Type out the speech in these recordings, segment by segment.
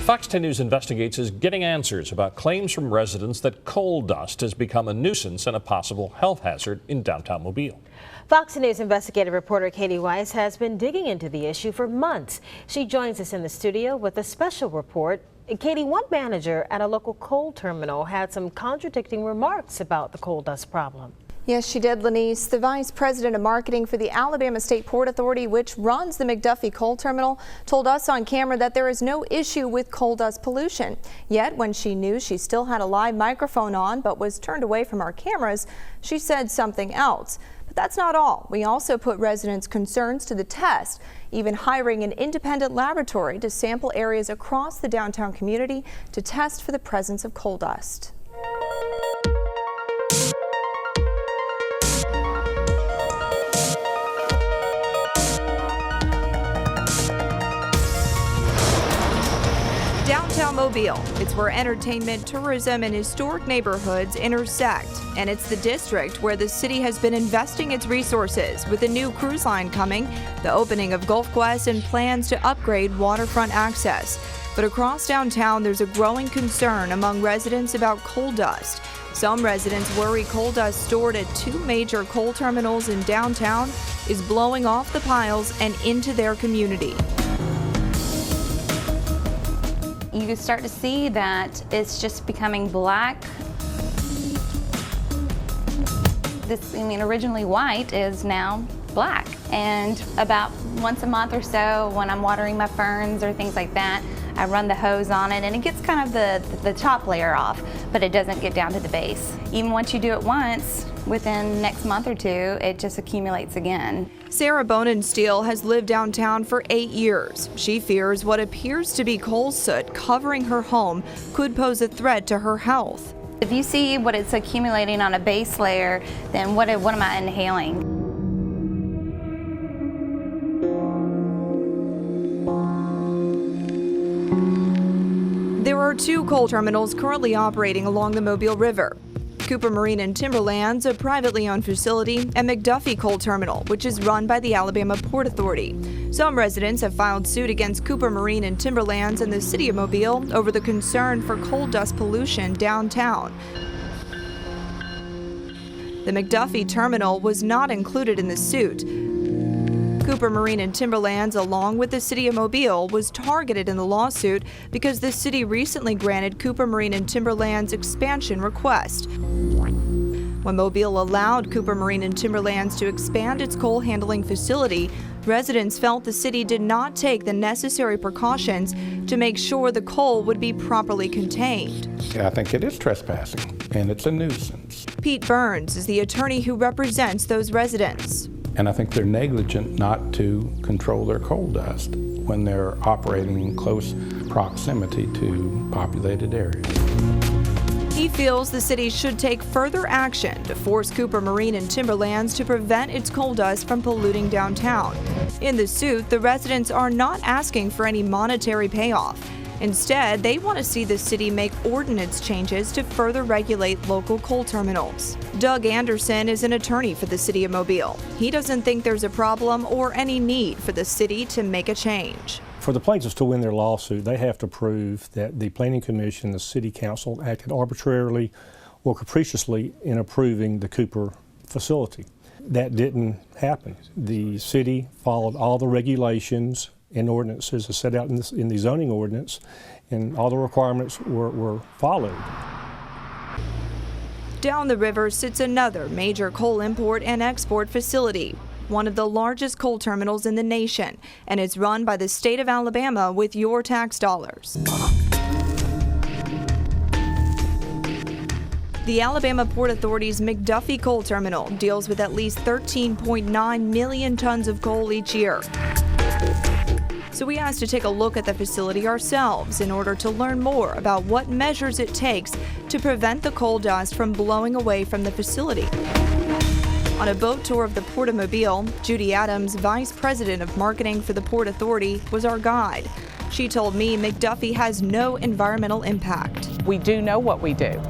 Fox 10 News Investigates is getting answers about claims from residents that coal dust has become a nuisance and a possible health hazard in downtown Mobile. Fox News investigative reporter Kati Weis has been digging into the issue for months. She joins us in the studio with a special report. Kati, one manager at a local coal terminal had some contradicting remarks about the coal dust problem. Yes, she did, Lenise. The vice president of marketing for the Alabama State Port Authority, which runs the McDuffie coal terminal, told us on camera that there is no issue with coal dust pollution. Yet, when she knew she still had a live microphone on but was turned away from our cameras, she said something else. But that's not all. We also put residents' concerns to the test, even hiring an independent laboratory to sample areas across the downtown community to test for the presence of coal dust. Downtown Mobile. It's where entertainment, tourism, and historic neighborhoods intersect. And it's the district where the city has been investing its resources with a new cruise line coming, the opening of Gulf Quest, and plans to upgrade waterfront access. But across downtown, there's a growing concern among residents about coal dust. Some residents worry coal dust stored at two major coal terminals in downtown is blowing off the piles and into their community. You start to see that it's just becoming black. This, originally white is now black. And about once a month or so, when I'm watering my ferns or things like that, I run the hose on it and it gets kind of the top layer off, but it doesn't get down to the base. Even once you do it once, within the next month or two, it just accumulates again. Sarah Bonensteel has lived downtown for 8 years. She fears what appears to be coal soot covering her home could pose a threat to her health. If you see what it's accumulating on a base layer, then what am I inhaling? There are two coal terminals currently operating along the Mobile River. Cooper Marine and Timberlands, a privately owned facility, and McDuffie Coal Terminal, which is run by the Alabama Port Authority. Some residents have filed suit against Cooper Marine and Timberlands and the city of Mobile over the concern for coal dust pollution downtown. The McDuffie terminal was not included in the suit. Cooper Marine and Timberlands, along with the city of Mobile, was targeted in the lawsuit because the city recently granted Cooper Marine and Timberlands' expansion request. When Mobile allowed Cooper Marine and Timberlands to expand its coal handling facility, residents felt the city did not take the necessary precautions to make sure the coal would be properly contained. I think it is trespassing, and it's a nuisance. Pete Burns is the attorney who represents those residents. And I think they're negligent not to control their coal dust when they're operating in close proximity to populated areas. He feels the city should take further action to force Cooper Marine and Timberlands to prevent its coal dust from polluting downtown. In the suit, the residents are not asking for any monetary payoff. Instead, they want to see the city make ordinance changes to further regulate local coal terminals. Doug Anderson is an attorney for the city of Mobile. He doesn't think there's a problem or any need for the city to make a change. For the plaintiffs to win their lawsuit, they have to prove that the Planning Commission and the City Council acted arbitrarily or capriciously in approving the Cooper facility. That didn't happen. The city followed all the regulations and ordinances as set out in the zoning ordinance, and all the requirements were followed. Down the river sits another major coal import and export facility, one of the largest coal terminals in the nation, and it's run by the state of Alabama with your tax dollars. The Alabama Port Authority's McDuffie Coal Terminal deals with at least 13.9 million tons of coal each year. So we asked to take a look at the facility ourselves in order to learn more about what measures it takes to prevent the coal dust from blowing away from the facility. On a boat tour of the Port of Mobile, Judy Adams, Vice President of Marketing for the Port Authority, was our guide. She told me McDuffie has no environmental impact. We do know what we do.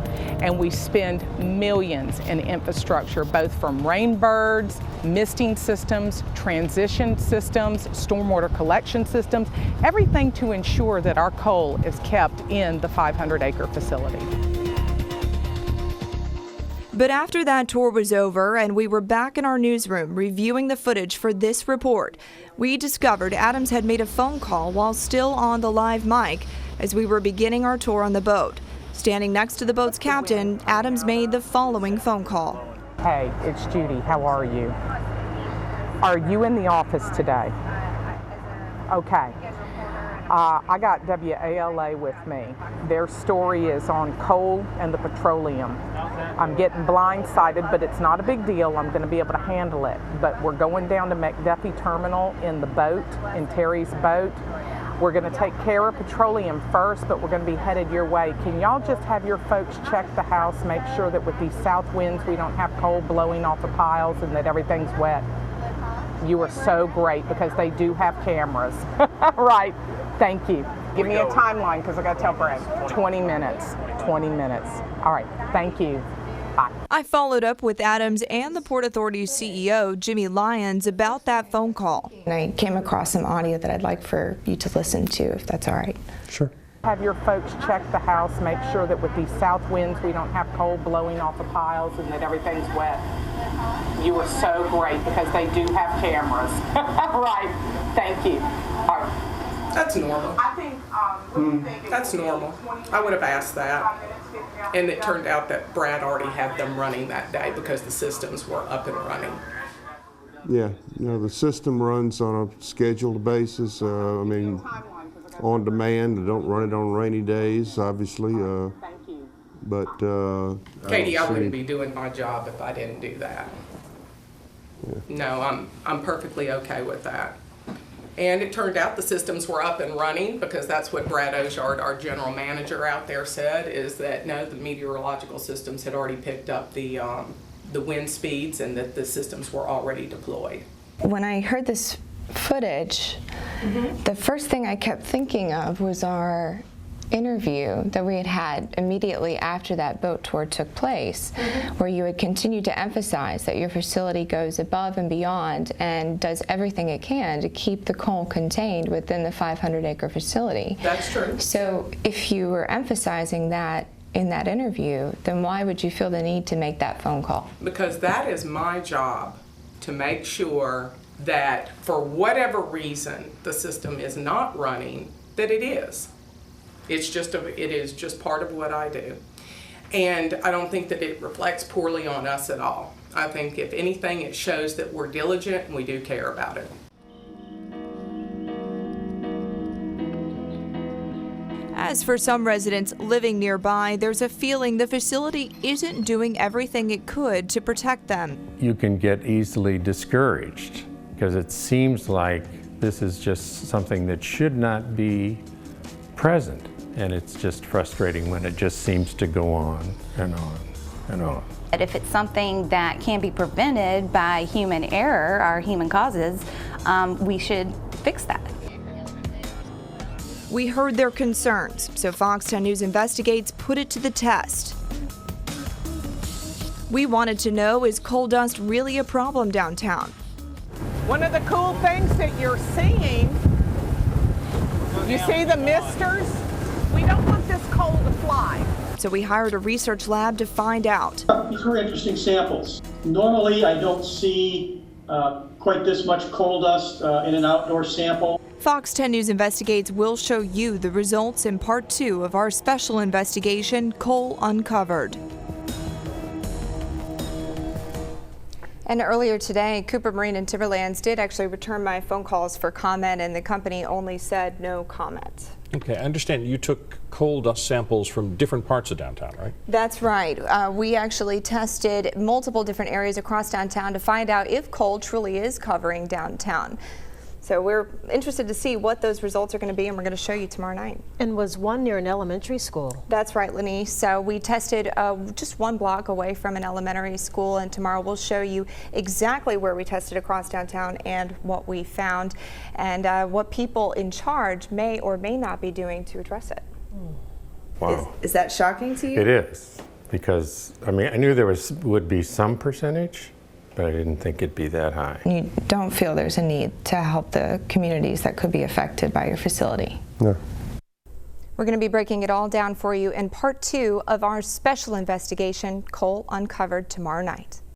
and we spend millions in infrastructure, both from rain birds, misting systems, transition systems, stormwater collection systems, everything to ensure that our coal is kept in the 500-acre facility. But after that tour was over and we were back in our newsroom reviewing the footage for this report, we discovered Adams had made a phone call while still on the live mic as we were beginning our tour on the boat. Standing next to the boat's captain, Adams made the following phone call. Hey, it's Judy. How are you? Are you in the office today? Okay. I got WALA with me. Their story is on coal and the petroleum. I'm getting blindsided, but it's not a big deal. I'm going to be able to handle it. But we're going down to McDuffie Terminal in the boat, in Terry's boat. We're going to take care of petroleum first, but we're going to be headed your way. Can y'all just have your folks check the house, make sure that with these south winds we don't have coal blowing off the piles and that everything's wet? You are so great because they do have cameras. Right. Thank you. Give me a timeline because I got to tell Brad. 20 minutes. 20 minutes. All right. Thank you. Bye. I followed up with Adams and the Port Authority's CEO, Jimmy Lyons, about that phone call. And I came across some audio that I'd like for you to listen to, if that's all right. Sure. Have your folks check the house, make sure that with these south winds we don't have coal blowing off the piles and that everything's wet. You are so great because they do have cameras. Right. Thank you. All right. That's normal. I think, That's normal. I would have asked that. And it turned out that Brad already had them running that day because the systems were up and running. Yeah, the system runs on a scheduled basis. I mean, on demand. They don't run it on rainy days, obviously. But Katie, I wouldn't be doing my job if I didn't do that. Yeah. No, I'm perfectly okay with that. And it turned out the systems were up and running because that's what Brad Ojard, our general manager out there, said, is that no, the meteorological systems had already picked up the wind speeds and that the systems were already deployed. When I heard this footage, the first thing I kept thinking of was our interview that we had had immediately after that boat tour took place, where you had continued to emphasize that your facility goes above and beyond and does everything it can to keep the coal contained within the 500-acre facility. That's true. So if you were emphasizing that in that interview, then why would you feel the need to make that phone call? Because that is my job, to make sure that for whatever reason the system is not running, that it is. It is just part of what I do. And I don't think that it reflects poorly on us at all. I think if anything, it shows that we're diligent and we do care about it. As for some residents living nearby, there's a feeling the facility isn't doing everything it could to protect them. You can get easily discouraged because it seems like this is just something that should not be present. And it's just frustrating when it just seems to go on and on and on. But if it's something that can be prevented by human error or human causes, we should fix that. We heard their concerns, so FOX10 News Investigates put it to the test. We wanted to know, is coal dust really a problem downtown? one of the cool things that you're seeing, you see the misters? We don't want this coal to fly. So we hired a research lab to find out. These were interesting samples. Normally I don't see quite this much coal dust in an outdoor sample. FOX10 News Investigates will show you the results in part 2 of our special investigation, Coal Uncovered. And earlier today, Cooper Marine and Timberlands did actually return my phone calls for comment, and the company only said no comment. Okay, I understand you took coal dust samples from different parts of downtown, right? That's right. We actually tested multiple different areas across downtown to find out if coal truly is covering downtown. So we're interested to see what those results are going to be, and we're going to show you tomorrow night. And was one near an elementary school? That's right, Lenny. So we tested just one block away from an elementary school, and tomorrow we'll show you exactly where we tested across downtown and what we found, and what people in charge may or may not be doing to address it. Wow. Is that shocking to you? It is. because, I mean, I knew there would be some percentage, but I didn't think it'd be that high. You don't feel there's a need to help the communities that could be affected by your facility? No. We're going to be breaking it all down for you in part 2 of our special investigation, Coal Uncovered, tomorrow night.